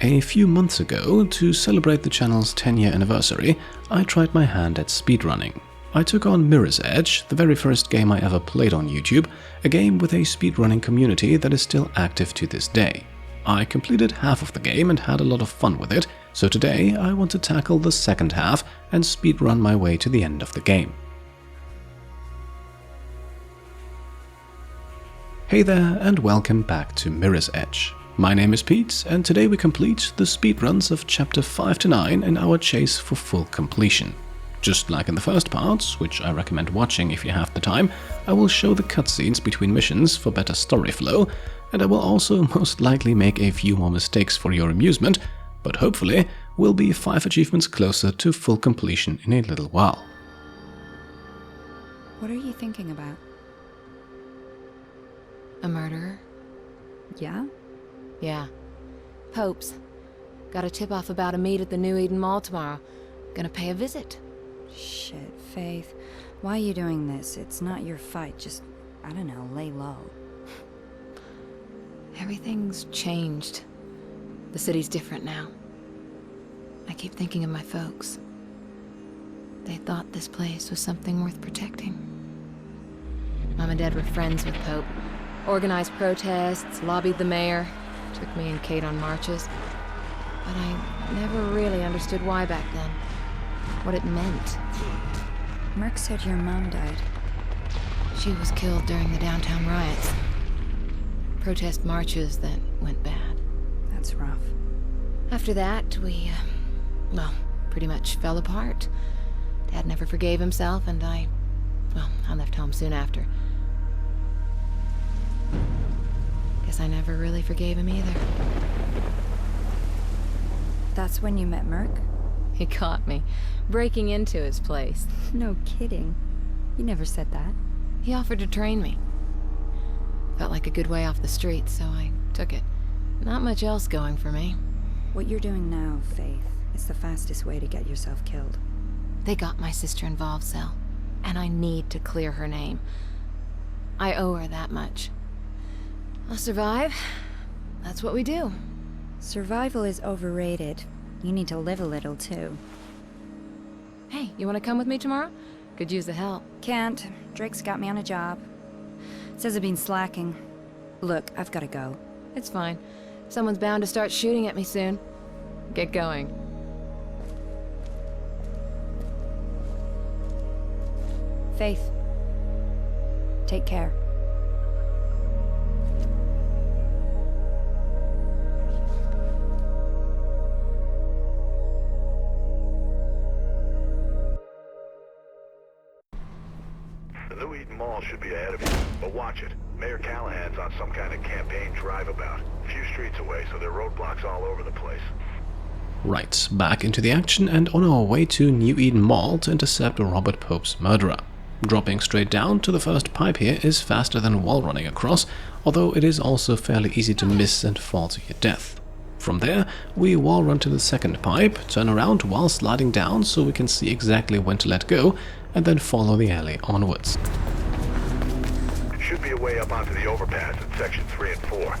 A few months ago, to celebrate the channel's 10-year anniversary, I tried my hand at speedrunning. I took on Mirror's Edge, the very first game I ever played on YouTube, a game with a speedrunning community that is still active to this day. I completed half of the game and had a lot of fun with it, so today I want to tackle the second half and speedrun my way to the end of the game. Hey there and welcome back to Mirror's Edge. My name is Pete, and today we complete the speedruns of Chapter 5 to 9 in our chase for full completion. Just like in the first parts, which I recommend watching if you have the time, I will show the cutscenes between missions for better story flow, and I will also most likely make a few more mistakes for your amusement, but hopefully we'll be 5 achievements closer to full completion in a little while. What are you thinking about? A murderer? Yeah? Yeah. Pope's. Got a tip-off about a meet at the New Eden Mall tomorrow. Gonna pay a visit. Shit, Faith. Why are you doing this? It's not your fight. Just, I don't know, lay low. Everything's changed. The city's different now. I keep thinking of my folks. They thought this place was something worth protecting. Mom and Dad were friends with Pope. Organized protests, lobbied the mayor, took me and Kate on marches. But I never really understood why back then. What it meant. Merc said your mom died. She was killed during the downtown riots. Protest marches that went bad. That's rough. After that, we, pretty much fell apart. Dad never forgave himself, and I left home soon after. Guess I never really forgave him either. That's when you met Merc? He caught me, breaking into his place. No kidding. You never said that. He offered to train me. Felt like a good way off the street, so I took it. Not much else going for me. What you're doing now, Faith, is the fastest way to get yourself killed. They got my sister involved, Sel, and I need to clear her name. I owe her that much. I'll survive. That's what we do. Survival is overrated. You need to live a little, too. Hey, you want to come with me tomorrow? Could use the help. Can't. Drake's got me on a job. Says I've been slacking. Look, I've got to go. It's fine. Someone's bound to start shooting at me soon. Get going. Faith. Take care. The New Eden Mall should be ahead of you, but watch it. Mayor Callahan's on some kind of campaign drive-about. A few streets away, so there are roadblocks all over the place. Right, back into the action and on our way to New Eden Mall to intercept Robert Pope's murderer. Dropping straight down to the first pipe here is faster than wall running across, although it is also fairly easy to miss and fall to your death. From there, we wall run to the second pipe, turn around while sliding down so we can see exactly when to let go, and then follow the alley onwards. Should be a way up onto the overpass in section 3 and 4.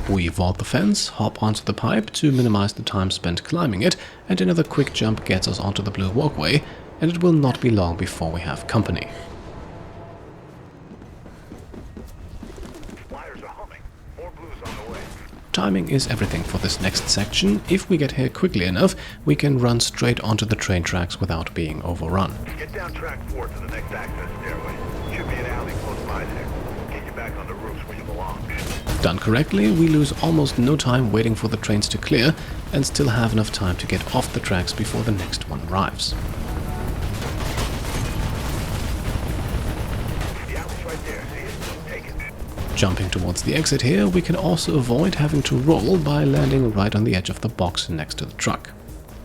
We vault the fence, hop onto the pipe to minimize the time spent climbing it, and another quick jump gets us onto the blue walkway, and it will not be long before we have company. Wires are humming. More blues on the way. Timing is everything for this next section. If we get here quickly enough, we can run straight onto the train tracks without being overrun. Get down track 4 to the next access stairway. Should be an alley close by there. Get you back on the roofs where you belong. Done correctly, we lose almost no time waiting for the trains to clear, and still have enough time to get off the tracks before the next one arrives. The alley's right there. See it? Take it. Jumping towards the exit here, we can also avoid having to roll by landing right on the edge of the box next to the truck.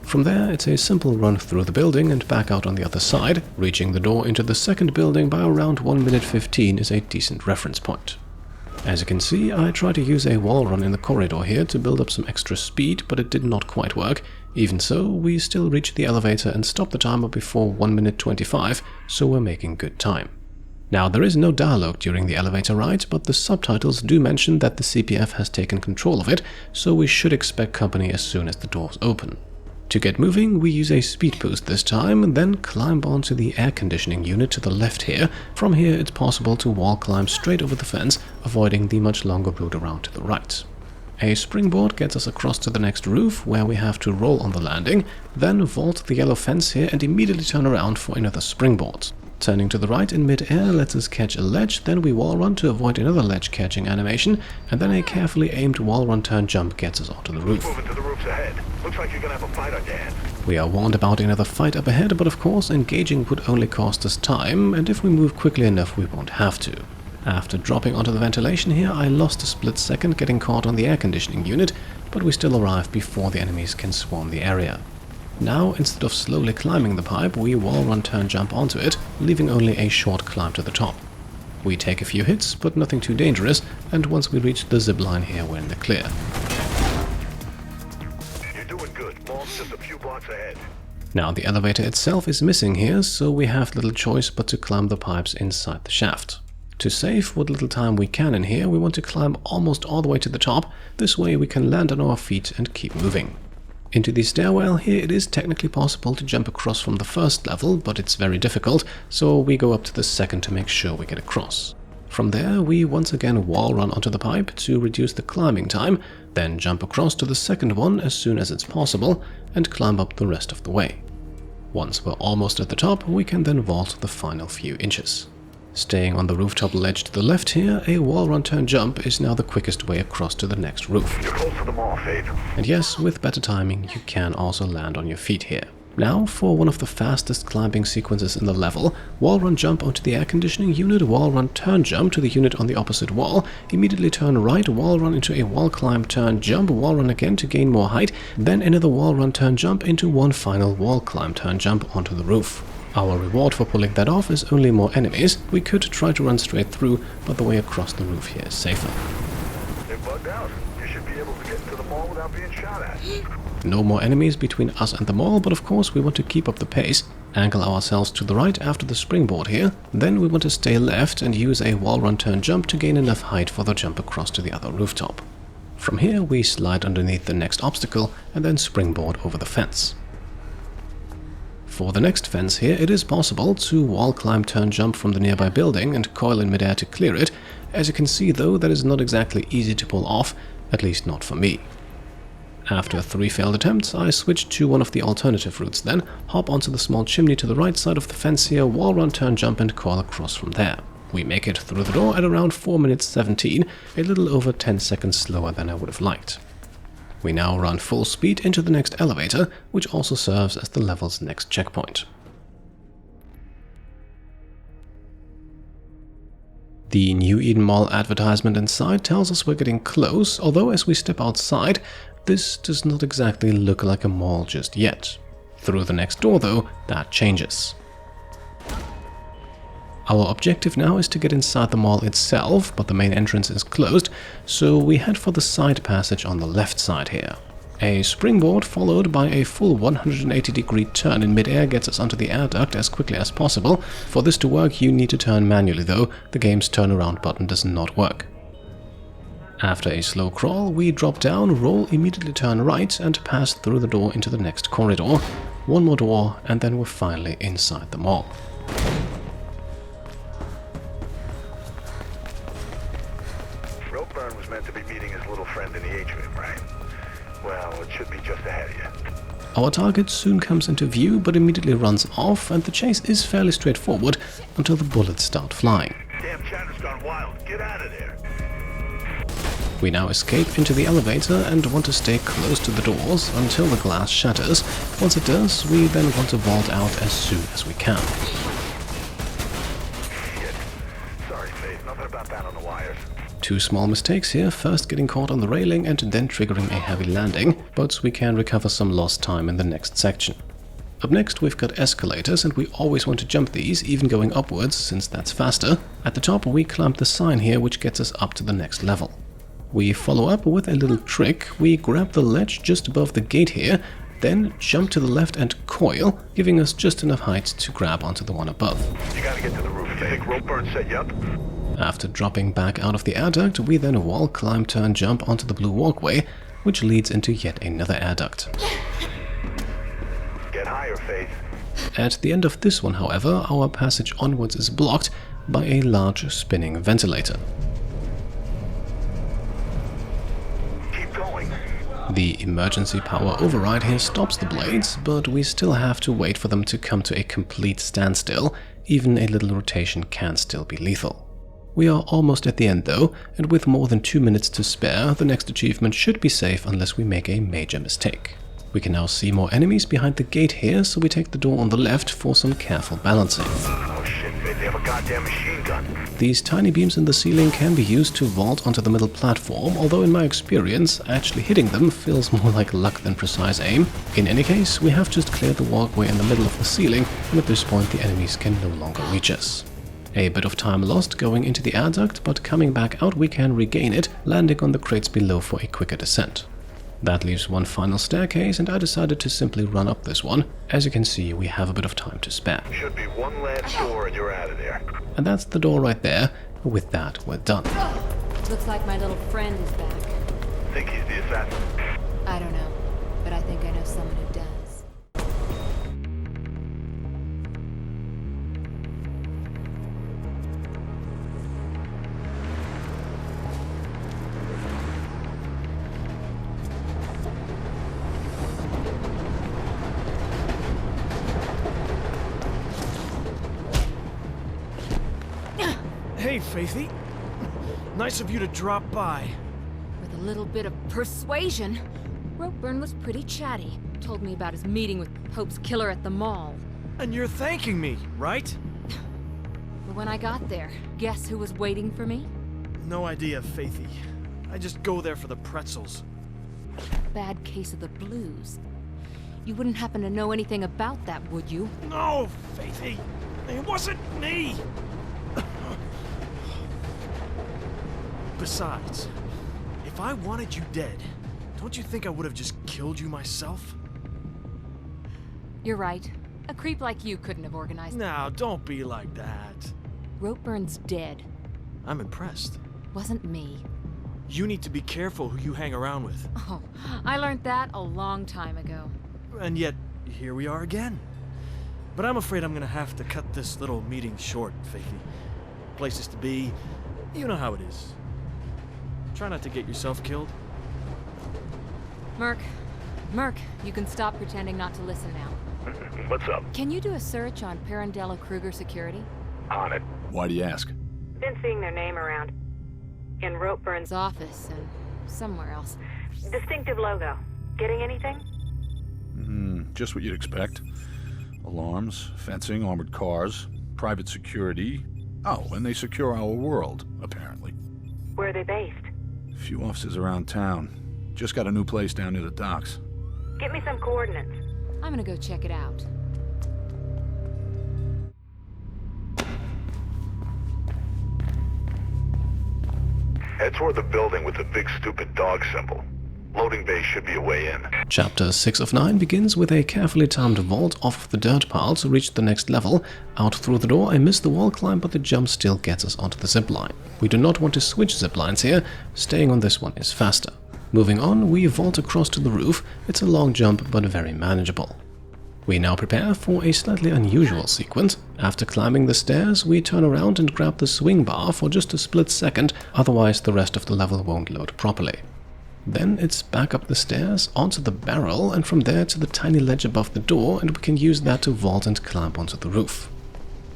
From there, it's a simple run through the building and back out on the other side. Reaching the door into the second building by around 1 minute 15 is a decent reference point. As you can see, I tried to use a wall run in the corridor here to build up some extra speed, but it did not quite work. Even so, we still reached the elevator and stopped the timer before 1 minute 25, so we're making good time. Now, there is no dialogue during the elevator ride, but the subtitles do mention that the CPF has taken control of it, so we should expect company as soon as the doors open. To get moving, we use a speed boost this time, then climb onto the air conditioning unit to the left here. From here, it's possible to wall climb straight over the fence, avoiding the much longer route around to the right. A springboard gets us across to the next roof, where we have to roll on the landing, then vault the yellow fence here and immediately turn around for another springboard. Turning to the right in mid-air lets us catch a ledge, then we wall run to avoid another ledge catching animation, and then a carefully aimed wall run turn jump gets us onto the roof. Moving to the roofs ahead. Looks like you're gonna have a fight on your hands. We are warned about another fight up ahead, but of course engaging would only cost us time, and if we move quickly enough we won't have to. After dropping onto the ventilation here, I lost a split second getting caught on the air conditioning unit, but we still arrive before the enemies can swarm the area. Now, instead of slowly climbing the pipe, we wall run turn jump onto it, leaving only a short climb to the top. We take a few hits, but nothing too dangerous, and once we reach the zip line here, we're in the clear. You're doing good. Mall's just a few blocks ahead. Now, the elevator itself is missing here, so we have little choice but to climb the pipes inside the shaft. To save what little time we can in here, we want to climb almost all the way to the top. This way we can land on our feet and keep moving. Into the stairwell here, it is technically possible to jump across from the first level, but it's very difficult, so we go up to the second to make sure we get across. From there, we once again wall run onto the pipe to reduce the climbing time, then jump across to the second one as soon as it's possible, and climb up the rest of the way. Once we're almost at the top, we can then vault the final few inches. Staying on the rooftop ledge to the left here, a wall run turn jump is now the quickest way across to the next roof. You're close to the mall, Fade. And yes, with better timing, you can also land on your feet here. Now, for one of the fastest climbing sequences in the level, wall run jump onto the air conditioning unit, wall run turn jump to the unit on the opposite wall, immediately turn right, wall run into a wall climb turn jump, wall run again to gain more height, then another wall run turn jump into one final wall climb turn jump onto the roof. Our reward for pulling that off is only more enemies. We could try to run straight through, but the way across the roof here is safer. They're bugged out. You should be able to get into the mall without being shot at. No more enemies between us and the mall, but of course we want to keep up the pace. Angle ourselves to the right after the springboard here. Then we want to stay left and use a wall run turn jump to gain enough height for the jump across to the other rooftop. From here we slide underneath the next obstacle and then springboard over the fence. For the next fence here, it is possible to wall climb turn jump from the nearby building and coil in midair to clear it. As you can see though, that is not exactly easy to pull off, at least not for me. After 3 failed attempts, I switch to one of the alternative routes then, hop onto the small chimney to the right side of the fence here, wall run turn jump and coil across from there. We make it through the door at around 4 minutes 17, a little over 10 seconds slower than I would have liked. We now run full speed into the next elevator, which also serves as the level's next checkpoint. The New Eden Mall advertisement inside tells us we're getting close, although as we step outside, this does not exactly look like a mall just yet. Through the next door though, that changes. Our objective now is to get inside the mall itself, but the main entrance is closed, so we head for the side passage on the left side here. A springboard followed by a full 180-degree turn in midair gets us onto the air duct as quickly as possible. For this to work, you need to turn manually though, the game's turnaround button does not work. After a slow crawl, we drop down, roll, immediately turn right and pass through the door into the next corridor. One more door and then we're finally inside the mall. Ropeburn was meant to be meeting his little friend in the atrium, right? Well, it should be just ahead of you. Our target soon comes into view, but immediately runs off, and the chase is fairly straightforward until the bullets start flying. Damn chatter's gone wild. Get out of there. We now escape into the elevator and want to stay close to the doors until the glass shatters. Once it does, we then want to vault out as soon as we can. Shit. Sorry, Faith. Nothing about that on the wires. 2 small mistakes here, first getting caught on the railing and then triggering a heavy landing, but we can recover some lost time in the next section. Up next we've got escalators, and we always want to jump these, even going upwards, since that's faster. At the top we climb the sign here, which gets us up to the next level. We follow up with a little trick. We grab the ledge just above the gate here, Then jump to the left and coil, giving us just enough height to grab onto the one above. You gotta get to the roof. You think rope burn set you up? After dropping back out of the air duct, we then wall climb, turn, jump onto the blue walkway, which leads into yet another air duct. Get higher, Faith. At the end of this one, however, our passage onwards is blocked by a large spinning ventilator. Keep going. The emergency power override here stops the blades, but we still have to wait for them to come to a complete standstill. Even a little rotation can still be lethal. We are almost at the end though, and with more than 2 minutes to spare, the next achievement should be safe unless we make a major mistake. We can now see more enemies behind the gate here, so we take the door on the left for some careful balancing. Oh shit, Faith, they have a goddamn machine gun. These tiny beams in the ceiling can be used to vault onto the middle platform, although in my experience, actually hitting them feels more like luck than precise aim. In any case, we have just cleared the walkway in the middle of the ceiling, and at this point the enemies can no longer reach us. A bit of time lost going into the air duct, but coming back out we can regain it, landing on the crates below for a quicker descent. That leaves one final staircase, and I decided to simply run up this one. As you can see, we have a bit of time to spare. Should be one last door and you're out of there. And that's the door right there. With that, we're done. Looks like my little friend is back. Think he's the assassin? I don't know, but I think I know someone who does. Hey, Faithy. Nice of you to drop by. With a little bit of persuasion, Ropeburn was pretty chatty. Told me about his meeting with Pope's killer at the mall. And you're thanking me, right? But when I got there, guess who was waiting for me? No idea, Faithy. I just go there for the pretzels. Bad case of the blues. You wouldn't happen to know anything about that, would you? No, Faithy. It wasn't me. Besides, if I wanted you dead, don't you think I would have just killed you myself? You're right. A creep like you couldn't have organized. Now, don't be like that. Ropeburn's dead. I'm impressed. Wasn't me. You need to be careful who you hang around with. Oh, I learned that a long time ago. And yet, here we are again. But I'm afraid I'm gonna have to cut this little meeting short, Faithy. Places to be, you know how it is. Try not to get yourself killed. Merc, you can stop pretending not to listen now. What's up? Can you do a search on Pirandello Kruger security? On it. Why do you ask? Been seeing their name around. In Ropeburn's His office and somewhere else. distinctive logo. Getting anything? Just what you'd expect. Alarms, fencing, armored cars, private security. Oh, and they secure our world, apparently. Where are they based? A few offices around town. Just got a new place down near the docks. Get me some coordinates. I'm gonna go check it out. Head toward the building with the big stupid dog symbol. Loading bay should be a way in. Chapter 6 of 9 begins with a carefully timed vault off of the dirt pile to reach the next level. Out through the door, I miss the wall climb, but the jump still gets us onto the zipline. We do not want to switch ziplines here. Staying on this one is faster. Moving on, we vault across to the roof. It's a long jump, but very manageable. We now prepare for a slightly unusual sequence. After climbing the stairs, we turn around and grab the swing bar for just a split second, otherwise the rest of the level won't load properly. Then it's back up the stairs, onto the barrel, and from there to the tiny ledge above the door, and we can use that to vault and climb onto the roof.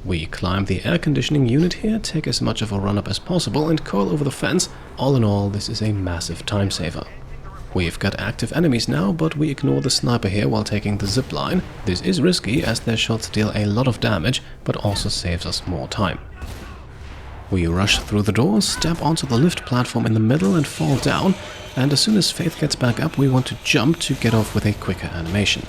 We climb the air conditioning unit here, take as much of a run up as possible, and coil over the fence. All in all, this is a massive time saver. We've got active enemies now, but we ignore the sniper here while taking the zipline. This is risky, as their shots deal a lot of damage, but also saves us more time. We rush through the door, step onto the lift platform in the middle and fall down, and as soon as Faith gets back up, we want to jump to get off with a quicker animation.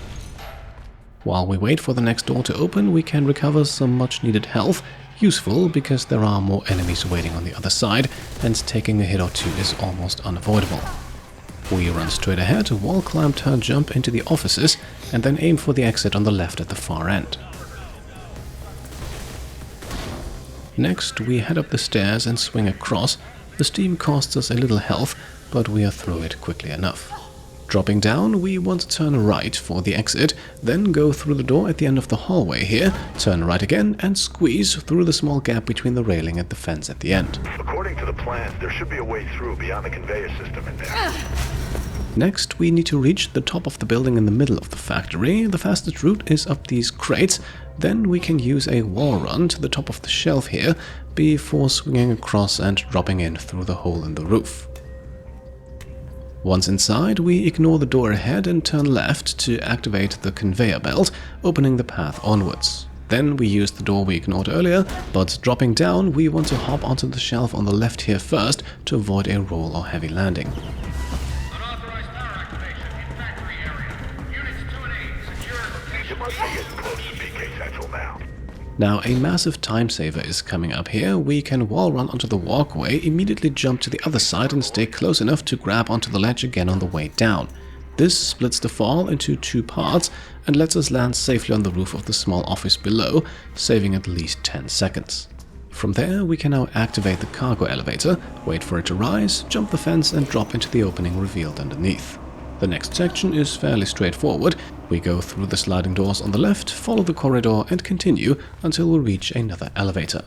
While we wait for the next door to open, we can recover some much needed health, useful because there are more enemies waiting on the other side, and taking a hit or two is almost unavoidable. We run straight ahead, wall climb, turn jump into the offices, and then aim for the exit on the left at the far end. Next, we head up the stairs and swing across. The steam costs us a little health, but we are through it quickly enough. Dropping down, we want to turn right for the exit, then go through the door at the end of the hallway here, turn right again, and squeeze through the small gap between the railing and the fence at the end. According to the plans, there should be a way through beyond the conveyor system in there. Next, we need to reach the top of the building in the middle of the factory. The fastest route is up these crates. Then we can use a wall run to the top of the shelf here before swinging across and dropping in through the hole in the roof. Once inside, we ignore the door ahead and turn left to activate the conveyor belt, opening the path onwards. Then we use the door we ignored earlier, but dropping down, we want to hop onto the shelf on the left here first to avoid a roll or heavy landing. Unauthorized power activation in factory area. Units 2 and 8 secure You must be getting close to PK Central now. Now, a massive time saver is coming up here. We can wall run onto the walkway, immediately jump to the other side and stay close enough to grab onto the ledge again on the way down. This splits the fall into 2 parts and lets us land safely on the roof of the small office below, saving at least 10 seconds. From there, we can now activate the cargo elevator, wait for it to rise, jump the fence and drop into the opening revealed underneath. The next section is fairly straightforward. We go through the sliding doors on the left, follow the corridor and continue until we reach another elevator.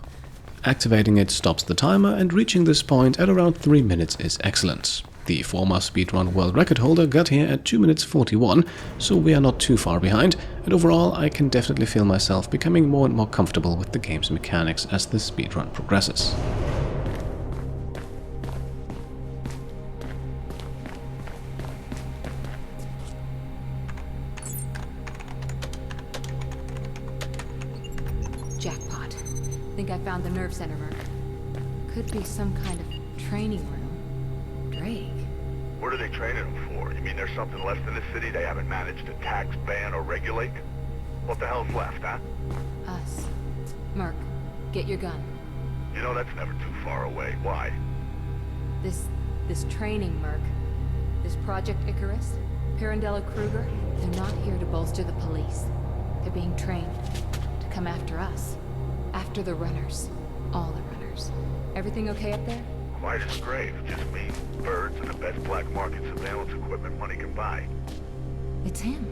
Activating it stops the timer, and reaching this point at around 3 minutes is excellent. The former speedrun world record holder got here at 2 minutes 41, so we are not too far behind, and overall I can definitely feel myself becoming more and more comfortable with the game's mechanics as the speedrun progresses. Jackpot. Think I found the nerve center, Merc. Could be some kind of training room. Drake. What are they training them for? You mean there's something left in the city they haven't managed to tax, ban, or regulate? What the hell's left, huh? Us. Merc, get your gun. You know that's never too far away. Why? This training, Merc. This Project Icarus, Pirandello Kruger, they're not here to bolster the police. They're being trained to come after us. After the runners. All the runners. Everything okay up there? Quiet as a grave. Just me, birds, and the best black market surveillance equipment money can buy. It's him.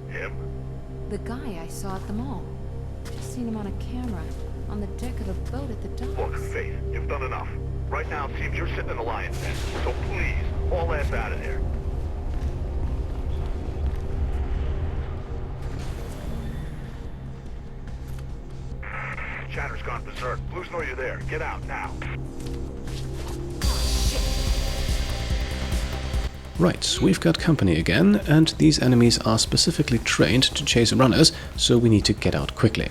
Him? The guy I saw at the mall. Just seen him on a camera, on the deck of the boat at the docks. Look, Faith, you've done enough. Right now it seems you're sitting in the lion's den. So please, haul ass out of there. Chatter's gone berserk. Blues know you're there. Get out now. Right, we've got company again, and these enemies are specifically trained to chase runners, so we need to get out quickly.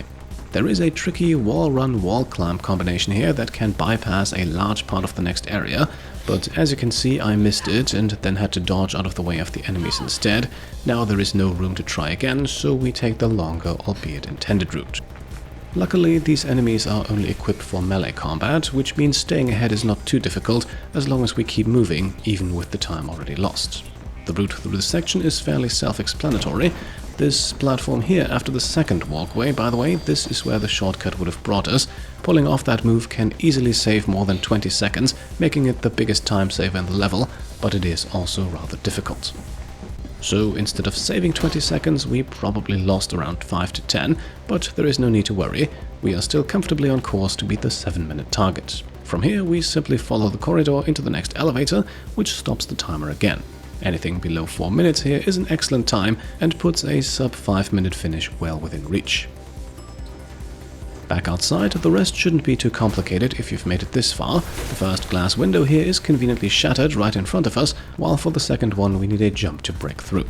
There is a tricky wall run wall climb combination here that can bypass a large part of the next area, but as you can see I missed it and then had to dodge out of the way of the enemies instead. Now there is no room to try again, so we take the longer, albeit intended route. Luckily, these enemies are only equipped for melee combat, which means staying ahead is not too difficult as long as we keep moving, even with the time already lost. The route through this section is fairly self-explanatory. This platform here after the second walkway, by the way, this is where the shortcut would have brought us. Pulling off that move can easily save more than 20 seconds, making it the biggest time saver in the level, but it is also rather difficult. So instead of saving 20 seconds, we probably lost around 5 to 10, but there is no need to worry. We are still comfortably on course to beat the 7-minute target. From here, we simply follow the corridor into the next elevator, which stops the timer again. Anything below 4 minutes here is an excellent time and puts a sub 5-minute finish well within reach. Back outside, the rest shouldn't be too complicated if you've made it this far. The first glass window here is conveniently shattered right in front of us, while for the second one we need a jump to break through.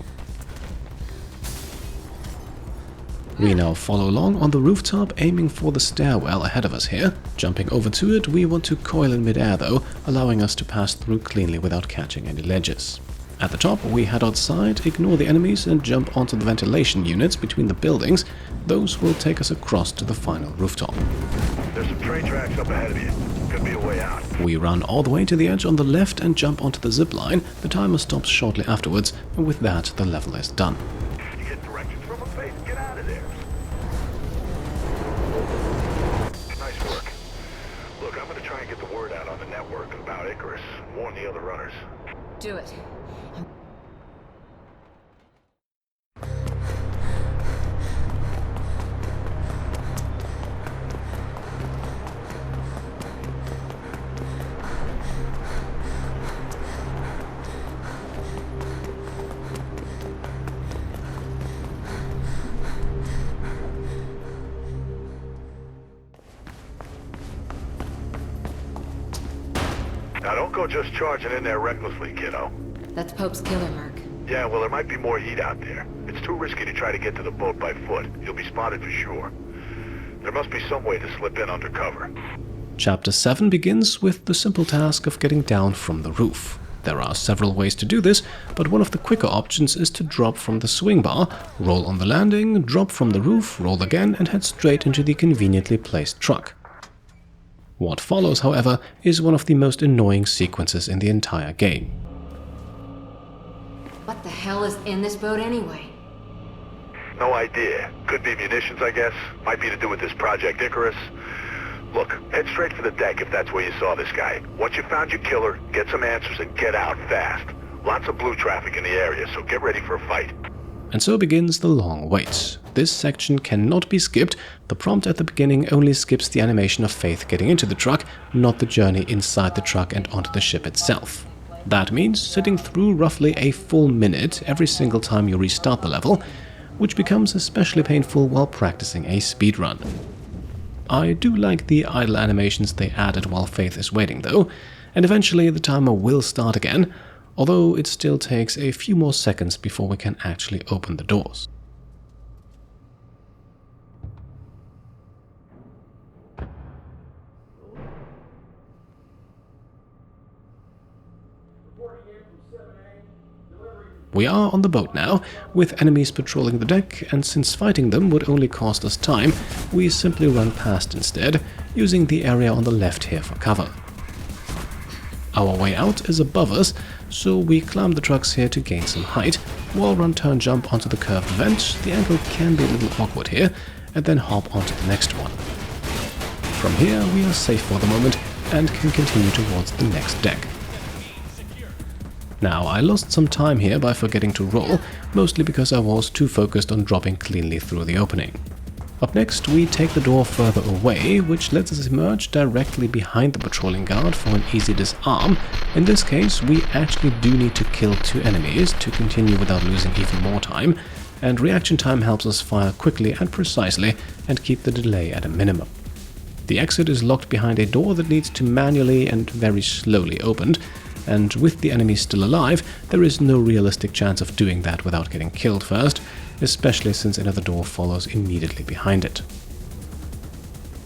We now follow along on the rooftop, aiming for the stairwell ahead of us here. Jumping over to it, we want to coil in midair though, allowing us to pass through cleanly without catching any ledges. At the top, we head outside, ignore the enemies and jump onto the ventilation units between the buildings. Those will take us across to the final rooftop. There's some train tracks up ahead of you. Should be a way out. We run all the way to the edge on the left and jump onto the zip line. The timer stops shortly afterwards, and with that, the level is done. You get directions from a face. Get out of there. Nice work. Look, I'm gonna try and get the word out on the network about Icarus. Warn the other runners. Do it. Now don't go just charging in there recklessly, kiddo. That's Pope's killer, Merc. Yeah, well, there might be more heat out there. It's too risky to try to get to the boat by foot. You'll be spotted for sure. There must be some way to slip in undercover. Chapter 7 begins with the simple task of getting down from the roof. There are several ways to do this, but one of the quicker options is to drop from the swing bar, roll on the landing, drop from the roof, roll again, and head straight into the conveniently placed truck. What follows, however, is one of the most annoying sequences in the entire game. What the hell is in this boat anyway? No idea. Could be munitions, I guess. Might be to do with this Project Icarus. Look, head straight for the deck if that's where you saw this guy. Once you found your killer, get some answers and get out fast. Lots of blue traffic in the area, so get ready for a fight. And so begins the long wait. This section cannot be skipped. The prompt at the beginning only skips the animation of Faith getting into the truck, not the journey inside the truck and onto the ship itself. That means sitting through roughly a full minute every single time you restart the level, which becomes especially painful while practicing a speedrun. I do like the idle animations they added while Faith is waiting though, and eventually the timer will start again, although it still takes a few more seconds before we can actually open the doors. We are on the boat now, with enemies patrolling the deck, and since fighting them would only cost us time, we simply run past instead, using the area on the left here for cover. Our way out is above us, so we climb the trucks here to gain some height, wall run turn jump onto the curved vent. The angle can be a little awkward here, and then hop onto the next one. From here we are safe for the moment, and can continue towards the next deck. Now, I lost some time here by forgetting to roll, mostly because I was too focused on dropping cleanly through the opening. Up next, we take the door further away, which lets us emerge directly behind the patrolling guard for an easy disarm. In this case, we actually do need to kill 2 enemies to continue without losing even more time, and reaction time helps us fire quickly and precisely and keep the delay at a minimum. The exit is locked behind a door that needs to manually and very slowly opened, and with the enemy still alive, there is no realistic chance of doing that without getting killed first, especially since another door follows immediately behind it.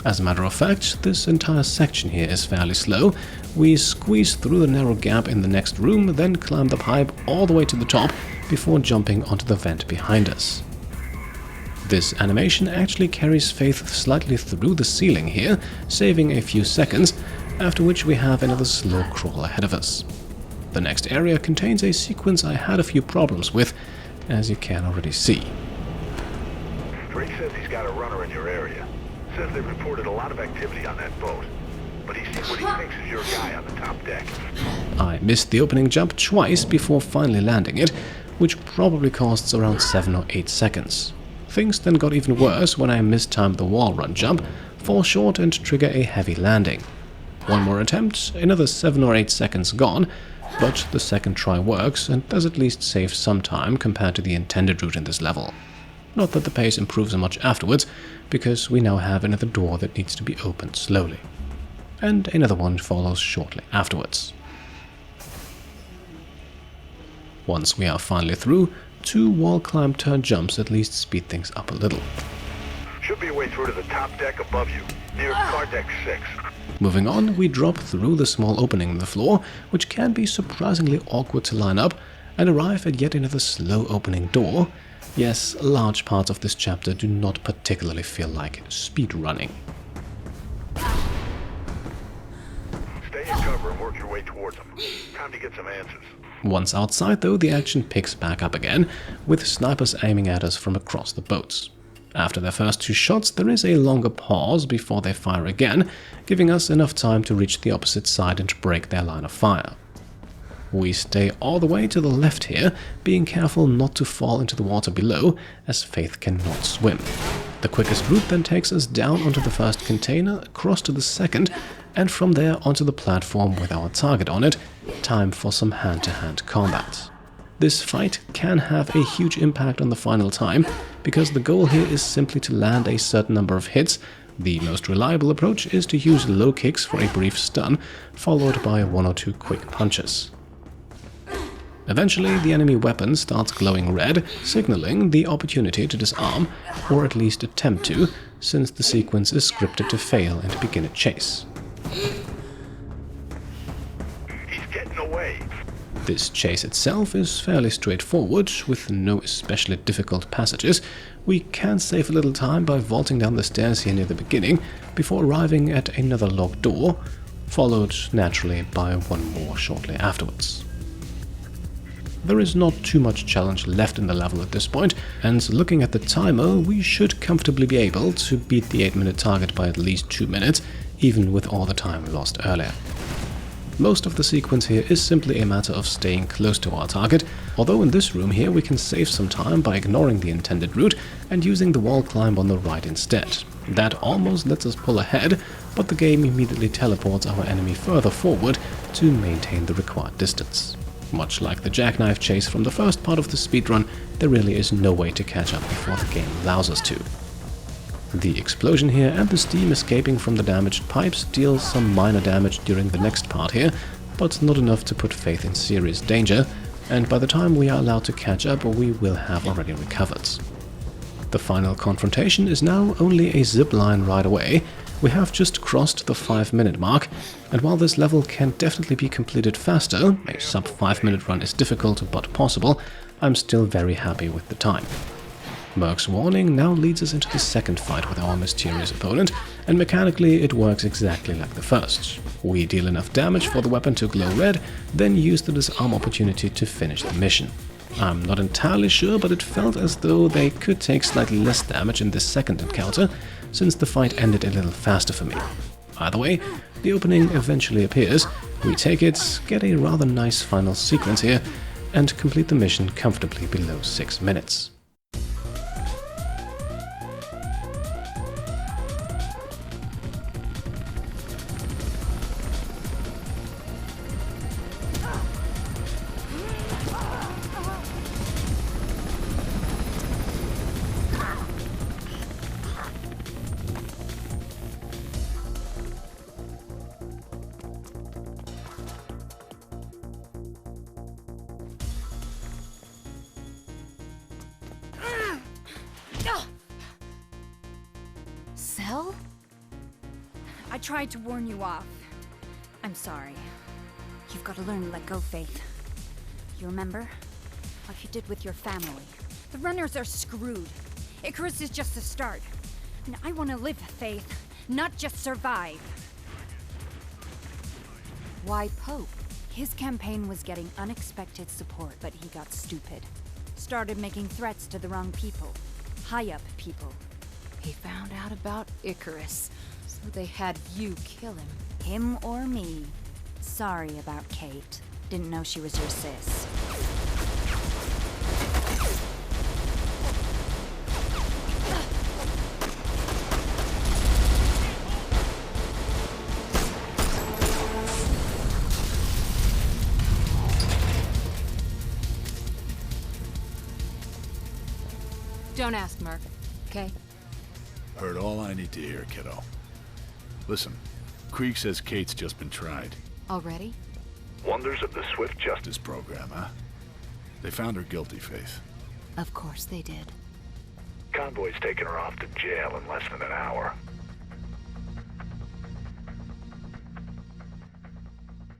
As a matter of fact, this entire section here is fairly slow. We squeeze through the narrow gap in the next room, then climb the pipe all the way to the top before jumping onto the vent behind us. This animation actually carries Faith slightly through the ceiling here, saving a few seconds, after which we have another slow crawl ahead of us. The next area contains a sequence I had a few problems with, as you can already see. Drake says he's got a runner in your area. Says they've reported a lot of activity on that boat. But he sees what he thinks is your guy on the top deck. I missed the opening jump twice before finally landing it, which probably costs around 7 or 8 seconds. Things then got even worse when I mistimed the wall run jump, fall short and trigger a heavy landing. One more attempt, another 7 or 8 seconds gone, but the second try works and does at least save some time compared to the intended route in this level. Not that the pace improves much afterwards, because we now have another door that needs to be opened slowly. And another one follows shortly afterwards. Once we are finally through, 2 wall climb turn jumps at least speed things up a little. Should be a way through to the top deck above you, near car deck 6. Moving on, we drop through the small opening in the floor, which can be surprisingly awkward to line up, and arrive at yet another slow opening door. Yes, large parts of this chapter do not particularly feel like speedrunning. work your way towards them. Time to get some answers. Once outside though, the action picks back up again, with snipers aiming at us from across the boats. After their first 2 shots, there is a longer pause before they fire again, giving us enough time to reach the opposite side and break their line of fire. We stay all the way to the left here, being careful not to fall into the water below, as Faith cannot swim. The quickest route then takes us down onto the first container, across to the second, and from there onto the platform with our target on it. Time for some hand-to-hand combat. This fight can have a huge impact on the final time, because the goal here is simply to land a certain number of hits. The most reliable approach is to use low kicks for a brief stun, followed by 1 or 2 quick punches. Eventually, the enemy weapon starts glowing red, signaling the opportunity to disarm, or at least attempt to, since the sequence is scripted to fail and begin a chase. He's getting away. This chase itself is fairly straightforward, with no especially difficult passages. We can save a little time by vaulting down the stairs here near the beginning, before arriving at another locked door, followed naturally by one more shortly afterwards. There is not too much challenge left in the level at this point, and looking at the timer, we should comfortably be able to beat the 8-minute target by at least 2 minutes, even with all the time lost earlier. Most of the sequence here is simply a matter of staying close to our target, although in this room here we can save some time by ignoring the intended route and using the wall climb on the right instead. That almost lets us pull ahead, but the game immediately teleports our enemy further forward to maintain the required distance. Much like the jackknife chase from the first part of the speedrun, there really is no way to catch up before the game allows us to. The explosion here and the steam escaping from the damaged pipes deals some minor damage during the next part here, but not enough to put Faith in serious danger, and by the time we are allowed to catch up, we will have already recovered. The final confrontation is now only a zip line ride away. We have just crossed the 5-minute mark, and while this level can definitely be completed faster, a sub 5-minute run is difficult but possible, I'm still very happy with the time. Merc's warning now leads us into the second fight with our mysterious opponent, and mechanically it works exactly like the first. We deal enough damage for the weapon to glow red, then use the disarm opportunity to finish the mission. I'm not entirely sure, but it felt as though they could take slightly less damage in this second encounter, since the fight ended a little faster for me. Either way, the opening eventually appears, we take it, get a rather nice final sequence here, and complete the mission comfortably below 6 minutes. Cell? I tried to warn you off. I'm sorry. You've got to learn to let go, Faith. You remember? Like you did with your family. The runners are screwed. Icarus is just the start. And I want to live, Faith, not just survive. Why Pope? His campaign was getting unexpected support, but he got stupid. Started making threats to the wrong people. High-up people. He found out about Icarus, so they had you kill him. Him or me. Sorry about Kate. Didn't know she was your sis. Don't ask, Merc, okay? Heard all I need to hear, kiddo. Listen, Krieg says Kate's just been tried. Already? Wonders of the Swift Justice. This program, huh? They found her guilty, Faith. Of course they did. Convoy's taking her off to jail in less than an hour.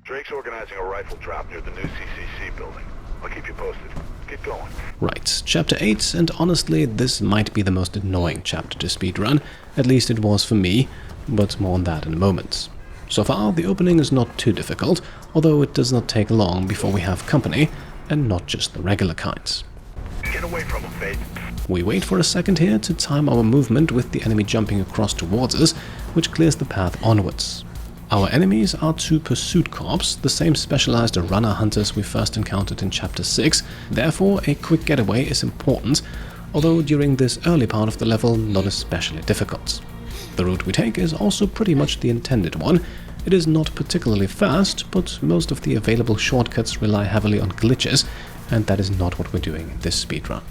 Drake's organizing a rifle drop near the new CCC building. I'll keep you posted. Get going. Right, chapter 8, and honestly, this might be the most annoying chapter to speedrun, at least it was for me, but more on that in a moment. So far, the opening is not too difficult, although it does not take long before we have company, and not just the regular kinds. Get away from him, Faith. We wait for a second here to time our movement with the enemy jumping across towards us, which clears the path onwards. Our enemies are 2 pursuit corps, the same specialized runner hunters we first encountered in Chapter 6, therefore a quick getaway is important, although during this early part of the level not especially difficult. The route we take is also pretty much the intended one. It is not particularly fast, but most of the available shortcuts rely heavily on glitches, and that is not what we're doing in this speedrun.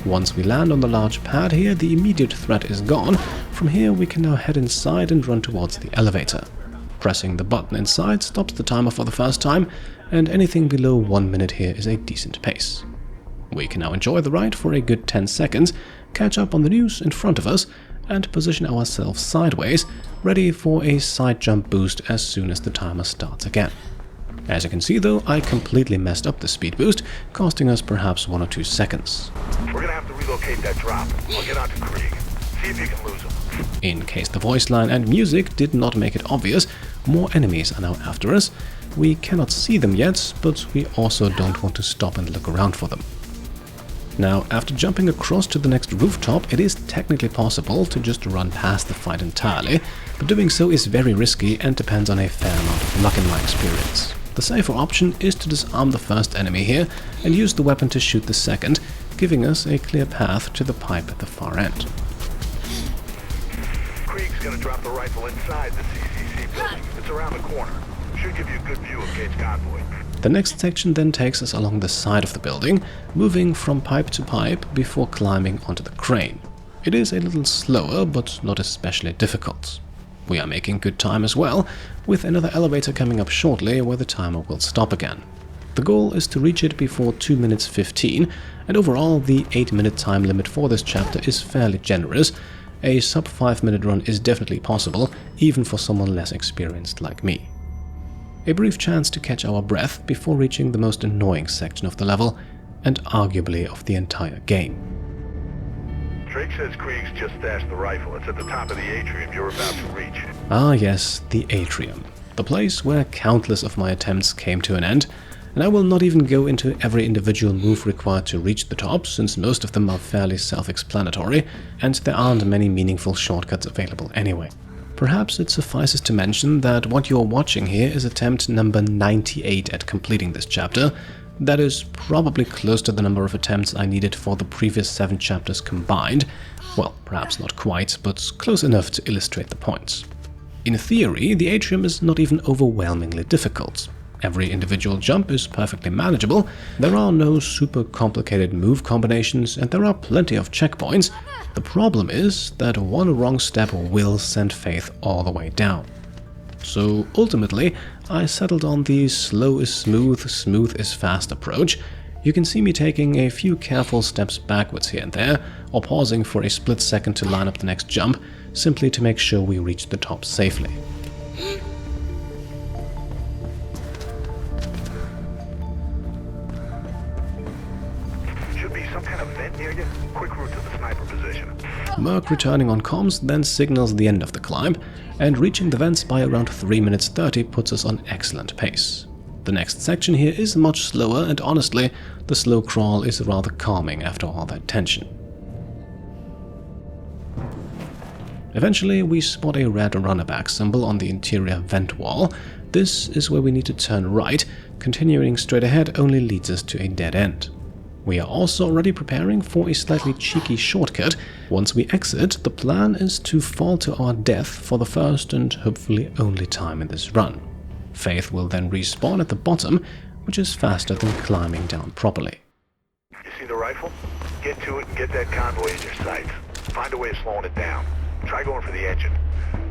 Once we land on the large pad here, the immediate threat is gone. From here we can now head inside and run towards the elevator. Pressing the button inside stops the timer for the first time, and anything below 1 minute here is a decent pace. We can now enjoy the ride for a good 10 seconds, catch up on the news in front of us, and position ourselves sideways, ready for a side jump boost as soon as the timer starts again. As you can see though, I completely messed up the speed boost, costing us perhaps 1 or 2 seconds. We're gonna have to relocate that drop. I'll get onto Krieg. See if you can lose him. In case the voice line and music did not make it obvious, more enemies are now after us. We cannot see them yet, but we also don't want to stop and look around for them. Now, after jumping across to the next rooftop, it is technically possible to just run past the fight entirely, but doing so is very risky and depends on a fair amount of luck in my experience. The safer option is to disarm the first enemy here and use the weapon to shoot the second, giving us a clear path to the pipe at the far end. Krieg's gonna drop the rifle inside the CCC building. It's around the corner. Should give you a good view of Gate's convoy. The next section then takes us along the side of the building, moving from pipe to pipe before climbing onto the crane. It is a little slower, but not especially difficult. We are making good time as well, with another elevator coming up shortly where the timer will stop again. The goal is to reach it before 2 minutes 15, and overall the 8-minute time limit for this chapter is fairly generous. A sub 5-minute run is definitely possible, even for someone less experienced like me. A brief chance to catch our breath before reaching the most annoying section of the level, and arguably of the entire game. Drake says Krieg's just stashed the rifle. It's at the top of the atrium you're about to reach. Ah yes, the atrium. The place where countless of my attempts came to an end, and I will not even go into every individual move required to reach the top, since most of them are fairly self-explanatory, and there aren't many meaningful shortcuts available anyway. Perhaps it suffices to mention that what you're watching here is attempt number 98 at completing this chapter. That is probably close to the number of attempts I needed for the previous 7 chapters combined. Well, perhaps not quite, but close enough to illustrate the points. In theory, the atrium is not even overwhelmingly difficult. Every individual jump is perfectly manageable, there are no super complicated move combinations, and there are plenty of checkpoints. The problem is that one wrong step will send Faith all the way down. So ultimately, I settled on the slow is smooth, smooth is fast approach. You can see me taking a few careful steps backwards here and there, or pausing for a split second to line up the next jump, simply to make sure we reach the top safely. Should be some kind of vent near you. Quick route to the sniper position. Merc returning on comms then signals the end of the climb, and reaching the vents by around 3 minutes 30 puts us on excellent pace. The next section here is much slower, and honestly, the slow crawl is rather calming after all that tension. Eventually, we spot a red runnerback symbol on the interior vent wall. This is where we need to turn right. Continuing straight ahead only leads us to a dead end. We are also already preparing for a slightly cheeky shortcut. Once we exit, the plan is to fall to our death for the first and hopefully only time in this run. Faith will then respawn at the bottom, which is faster than climbing down properly. You see the rifle? Get to it and get that convoy in your sights. Find a way of slowing it down. Try going for the engine.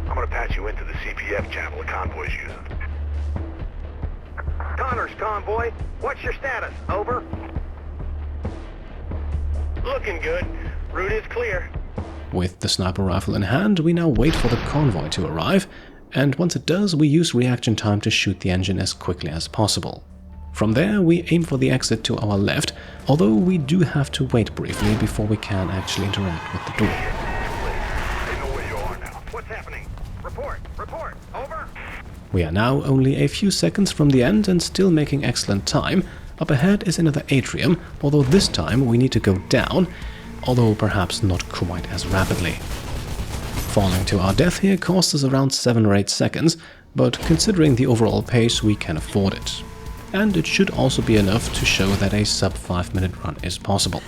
I'm gonna patch you into the CPF channel the convoy's using. Connor's convoy, what's your status? Over? Looking good. Route is clear. With the sniper rifle in hand, we now wait for the convoy to arrive, and once it does, we use reaction time to shoot the engine as quickly as possible. From there, we aim for the exit to our left, although we do have to wait briefly before we can actually interact with the door. They know where you are now. What's happening? Report. Over. We are now only a few seconds from the end and still making excellent time. Up ahead is another atrium, although this time we need to go down, although perhaps not quite as rapidly. Falling to our death here costs us around 7 or 8 seconds, but considering the overall pace we can afford it. And it should also be enough to show that a sub 5-minute run is possible.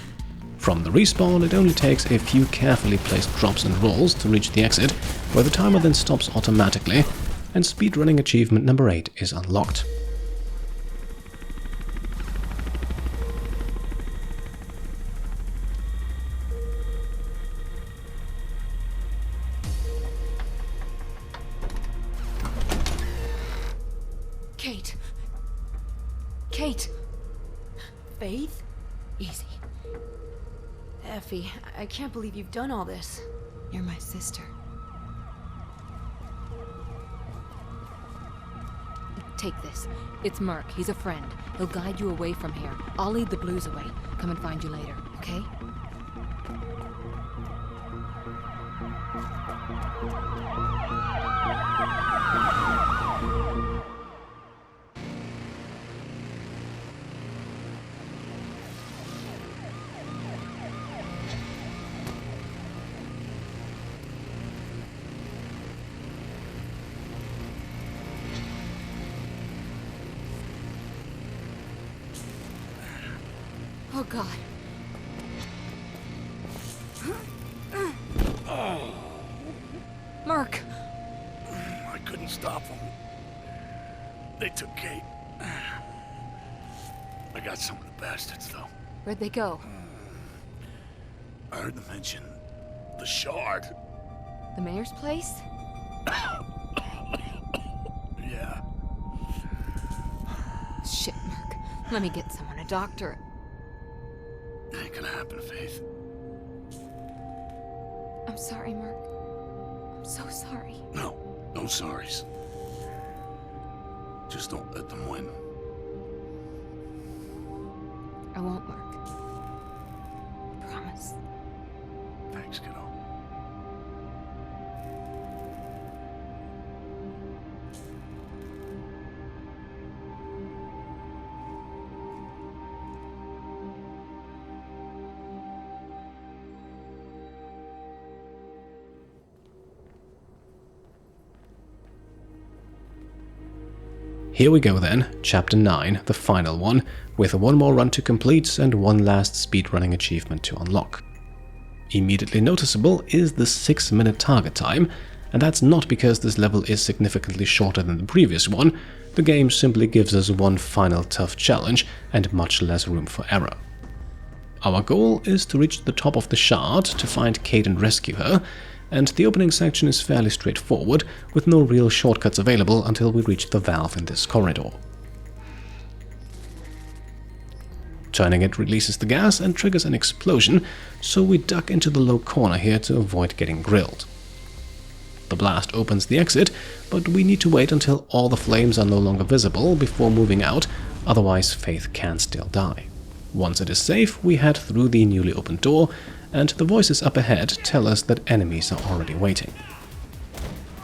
From the respawn, it only takes a few carefully placed drops and rolls to reach the exit, where the timer then stops automatically, and speedrunning achievement number 8 is unlocked. Kate. Kate. Faith? Easy. Effie, I can't believe you've done all this. You're my sister. Take this. It's Merc. He's a friend. He'll guide you away from here. I'll lead the blues away. Come and find you later, okay? Oh, God. Merc! I couldn't stop them. They took Kate. I got some of the bastards, though. Where'd they go? I heard them mention the Shard. The mayor's place? Yeah. Shit, Merc. Let me get someone, a doctor. It ain't gonna happen, Faith. I'm sorry, Merc. I'm so sorry. No sorries. Just don't let them win. I won't, Merc. Promise. Thanks, kiddo. Here we go then, Chapter 9, the final one, with one more run to complete and one last speedrunning achievement to unlock. Immediately noticeable is the 6-minute target time, and that's not because this level is significantly shorter than the previous one. The game simply gives us one final tough challenge and much less room for error. Our goal is to reach the top of the Shard to find Kate and rescue her, and the opening section is fairly straightforward, with no real shortcuts available until we reach the valve in this corridor. Turning it releases the gas and triggers an explosion, so we duck into the low corner here to avoid getting grilled. The blast opens the exit, but we need to wait until all the flames are no longer visible before moving out, otherwise Faith can still die. Once it is safe, we head through the newly opened door, and the voices up ahead tell us that enemies are already waiting.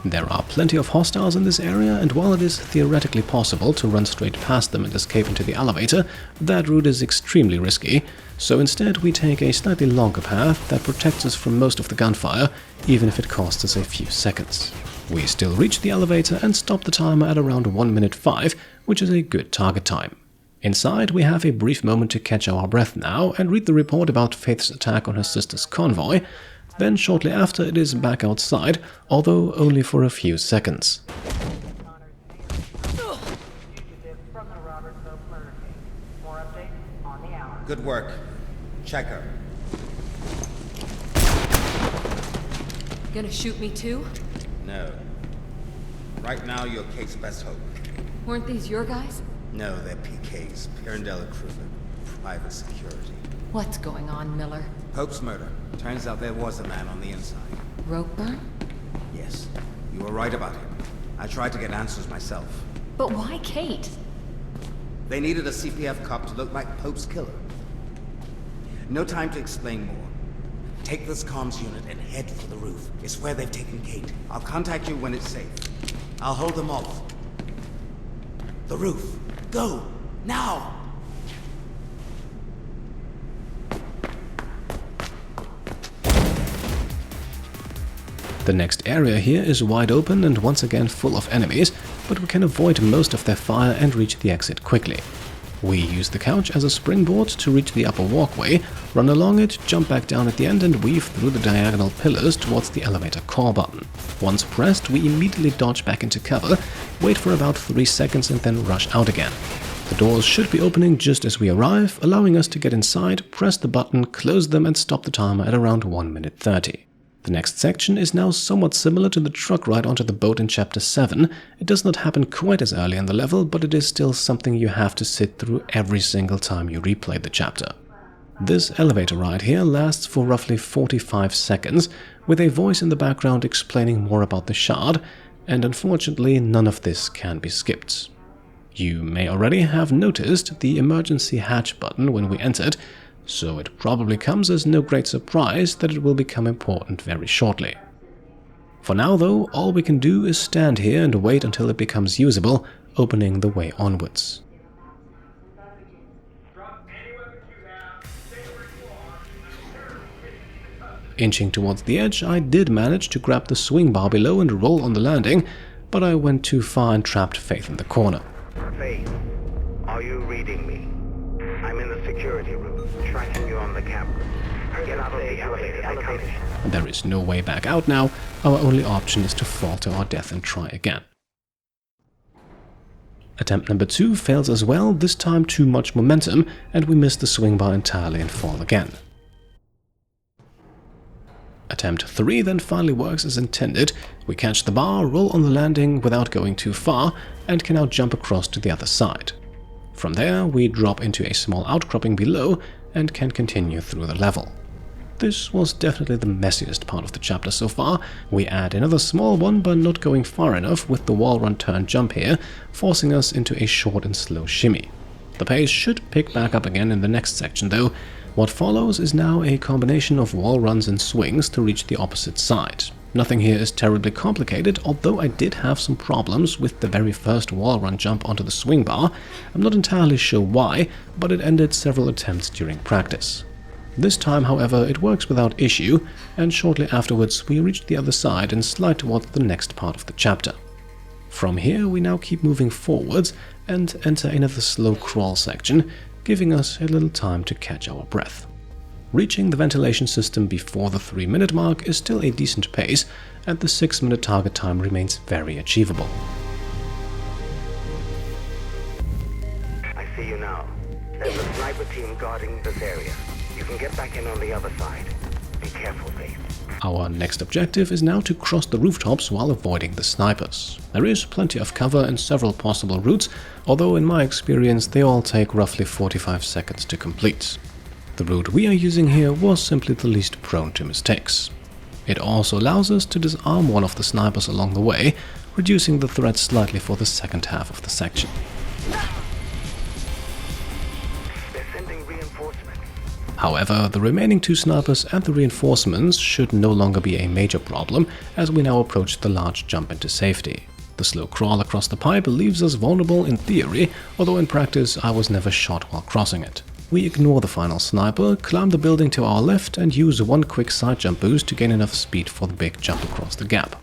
There are plenty of hostiles in this area, and while it is theoretically possible to run straight past them and escape into the elevator, that route is extremely risky, so instead we take a slightly longer path that protects us from most of the gunfire, even if it costs us a few seconds. We still reach the elevator and stop the timer at around 1 minute 5, which is a good target time. Inside, we have a brief moment to catch our breath now and read the report about Faith's attack on her sister's convoy. Then shortly after, it is back outside, although only for a few seconds. Good work. Check her. Gonna shoot me too? No. Right now, you're Kate's best hope. Weren't these your guys? No, they're PK's. Pirandello Kruger. Private security. What's going on, Miller? Pope's murder. Turns out there was a man on the inside. Rope burn? Yes. You were right about him. I tried to get answers myself. But why Kate? They needed a CPF cop to look like Pope's killer. No time to explain more. Take this comms unit and head for the roof. It's where they've taken Kate. I'll contact you when it's safe. I'll hold them off. The roof. Go! Now! The next area here is wide open and once again full of enemies, but we can avoid most of their fire and reach the exit quickly. We use the couch as a springboard to reach the upper walkway, run along it, jump back down at the end and weave through the diagonal pillars towards the elevator core button. Once pressed, we immediately dodge back into cover, wait for about 3 seconds and then rush out again. The doors should be opening just as we arrive, allowing us to get inside, press the button, close them and stop the timer at around 1 minute 30. The next section is now somewhat similar to the truck ride onto the boat in Chapter 7. It does not happen quite as early in the level, but it is still something you have to sit through every single time you replay the chapter. This elevator ride here lasts for roughly 45 seconds, with a voice in the background explaining more about the shard, and unfortunately none of this can be skipped. You may already have noticed the emergency hatch button when we entered, so it probably comes as no great surprise that it will become important very shortly. For now though, all we can do is stand here and wait until it becomes usable, opening the way onwards. Inching towards the edge, I did manage to grab the swing bar below and roll on the landing, but I went too far and trapped Faith in the corner. Faith, are you reading me? I'm in the security room, tracking you on the camera. Get out of the elevator. There is no way back out now. Our only option is to fall to our death and try again. Attempt number 2 fails as well, this time too much momentum, and we miss the swing bar entirely and fall again. Attempt 3 then finally works as intended. We catch the bar, roll on the landing without going too far, and can now jump across to the other side. From there, we drop into a small outcropping below and can continue through the level. This was definitely the messiest part of the chapter so far. We add another small one by not going far enough with the wall run turn jump here, forcing us into a short and slow shimmy. The pace should pick back up again in the next section though. What follows is now a combination of wall runs and swings to reach the opposite side. Nothing here is terribly complicated, although I did have some problems with the very first wall run jump onto the swing bar. I'm not entirely sure why, but it ended several attempts during practice. This time, however, it works without issue, and shortly afterwards we reach the other side and slide towards the next part of the chapter. From here we now keep moving forwards and enter another slow crawl section, giving us a little time to catch our breath. Reaching the ventilation system before the 3-minute mark is still a decent pace, and the 6-minute target time remains very achievable. I see you now. There's a sniper team guarding this area. You can get back in on the other side. Be careful, Faith. Our next objective is now to cross the rooftops while avoiding the snipers. There is plenty of cover and several possible routes, although in my experience they all take roughly 45 seconds to complete. The route we are using here was simply the least prone to mistakes. It also allows us to disarm one of the snipers along the way, reducing the threat slightly for the second half of the section. They're sending reinforcements. However, the remaining 2 snipers and the reinforcements should no longer be a major problem as we now approach the large jump into safety. The slow crawl across the pipe leaves us vulnerable in theory, although in practice I was never shot while crossing it. We ignore the final sniper, climb the building to our left and use one quick side jump boost to gain enough speed for the big jump across the gap.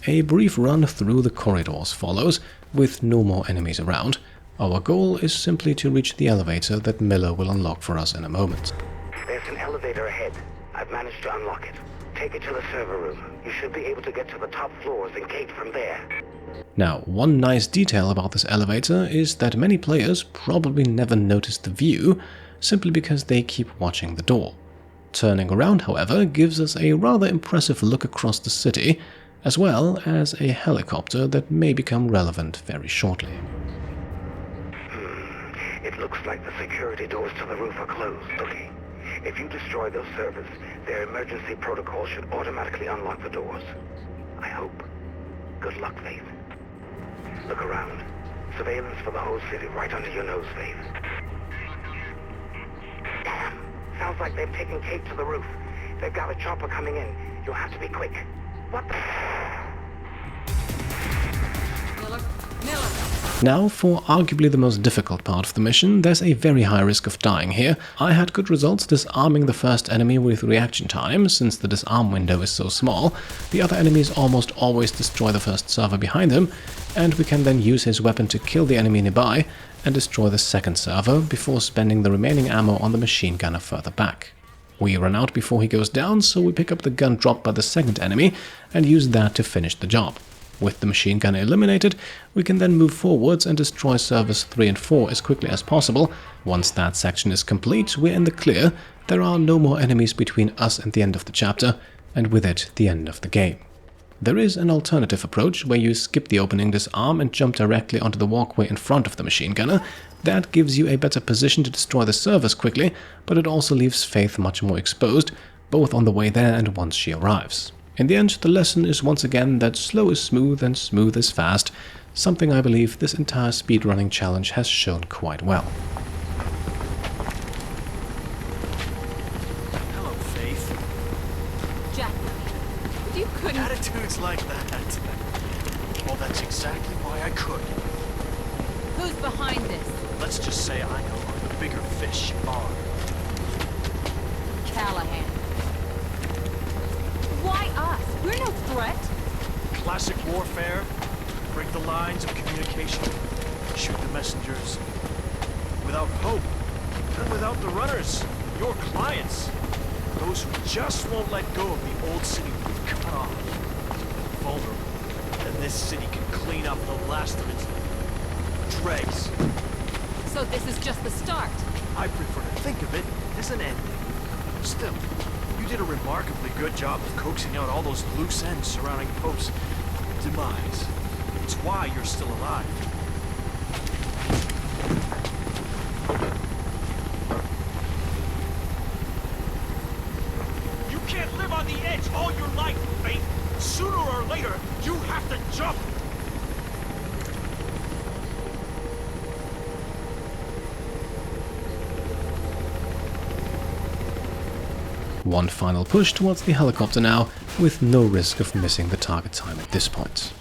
A brief run through the corridors follows, with no more enemies around. Our goal is simply to reach the elevator that Miller will unlock for us in a moment. There's an elevator ahead. I've managed to unlock it. Take it to the server room. You should be able to get to the top floors and gate from there. Now, one nice detail about this elevator is that many players probably never notice the view, simply because they keep watching the door. Turning around, however, gives us a rather impressive look across the city, as well as a helicopter that may become relevant very shortly. It looks like the security doors to the roof are closed. Okay. If you destroy those servers, their emergency protocol should automatically unlock the doors. I hope. Good luck, Faith. Look around. Surveillance for the whole city right under your nose, Faith. Damn. Sounds like they've taken Kate to the roof. They've got a chopper coming in. You'll have to be quick. What the... Miller! Now, for arguably the most difficult part of the mission, there's a very high risk of dying here. I had good results disarming the first enemy with reaction time, since the disarm window is so small. The other enemies almost always destroy the first server behind him, and we can then use his weapon to kill the enemy nearby and destroy the second server before spending the remaining ammo on the machine gunner further back. We run out before he goes down, so we pick up the gun dropped by the second enemy and use that to finish the job. With the machine gunner eliminated, we can then move forwards and destroy servers 3 and 4 as quickly as possible. Once that section is complete, we're in the clear. There are no more enemies between us and the end of the chapter, and with it, the end of the game. There is an alternative approach where you skip the opening disarm and jump directly onto the walkway in front of the machine gunner. That gives you a better position to destroy the servers quickly, but it also leaves Faith much more exposed, both on the way there and once she arrives. In the end, the lesson is once again that slow is smooth and smooth is fast, something I believe this entire speedrunning challenge has shown quite well. Hello, Faith. Jack, you couldn't... Attitudes like that. Well, that's exactly why I could. Who's behind this? Let's just say I know who the bigger fish are. Callahan. Why us? We're no threat. Classic warfare. Break the lines of communication. Shoot the messengers. Without hope. And without the runners. Your clients. Those who just won't let go of the old city we've cut off. Vulnerable. And this city can clean up the last of its dregs. So this is just the start. I prefer to think of it as an ending. Still, you did a remarkably good job of coaxing out all those loose ends surrounding Pope's demise. It's why you're still alive. You can't live on the edge all your life, Faith. Sooner or later, you have to jump. One final push towards the helicopter now, with no risk of missing the target time at this point.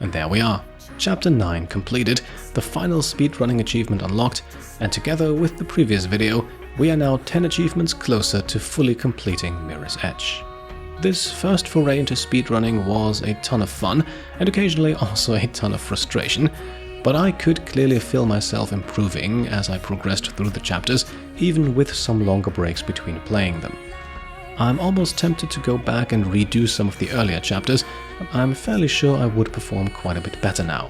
And there we are, Chapter 9 completed, the final speedrunning achievement unlocked, and together with the previous video, we are now 10 achievements closer to fully completing Mirror's Edge. This first foray into speedrunning was a ton of fun, and occasionally also a ton of frustration, but I could clearly feel myself improving as I progressed through the chapters, even with some longer breaks between playing them. I'm almost tempted to go back and redo some of the earlier chapters. I'm fairly sure I would perform quite a bit better now.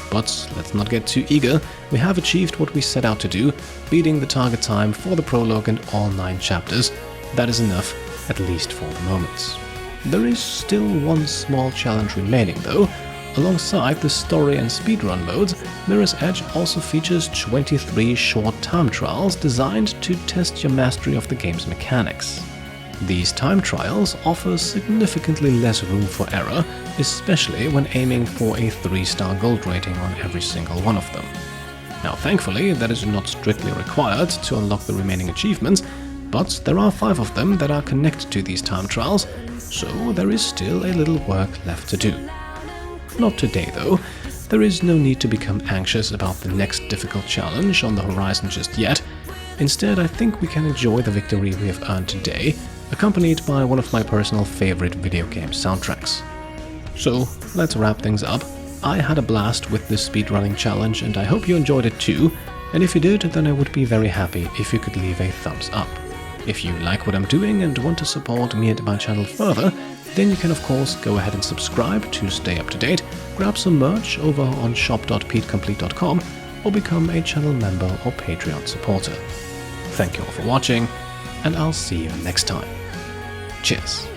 But let's not get too eager. We have achieved what we set out to do, beating the target time for the prologue and all 9 chapters. That is enough, at least for the moment. There is still one small challenge remaining though. Alongside the story and speedrun modes, Mirror's Edge also features 23 short time trials designed to test your mastery of the game's mechanics. These time trials offer significantly less room for error, especially when aiming for a 3-star gold rating on every single one of them. Now thankfully, that is not strictly required to unlock the remaining achievements, but there are 5 of them that are connected to these time trials, so there is still a little work left to do. Not today though. There is no need to become anxious about the next difficult challenge on the horizon just yet. Instead, I think we can enjoy the victory we have earned today, accompanied by one of my personal favorite video game soundtracks. So, let's wrap things up. I had a blast with this speedrunning challenge and I hope you enjoyed it too, and if you did, then I would be very happy if you could leave a thumbs up. If you like what I'm doing and want to support me and my channel further, then you can of course go ahead and subscribe to stay up to date, grab some merch over on shop.petecomplete.com or become a channel member or Patreon supporter. Thank you all for watching, and I'll see you next time. Cheers.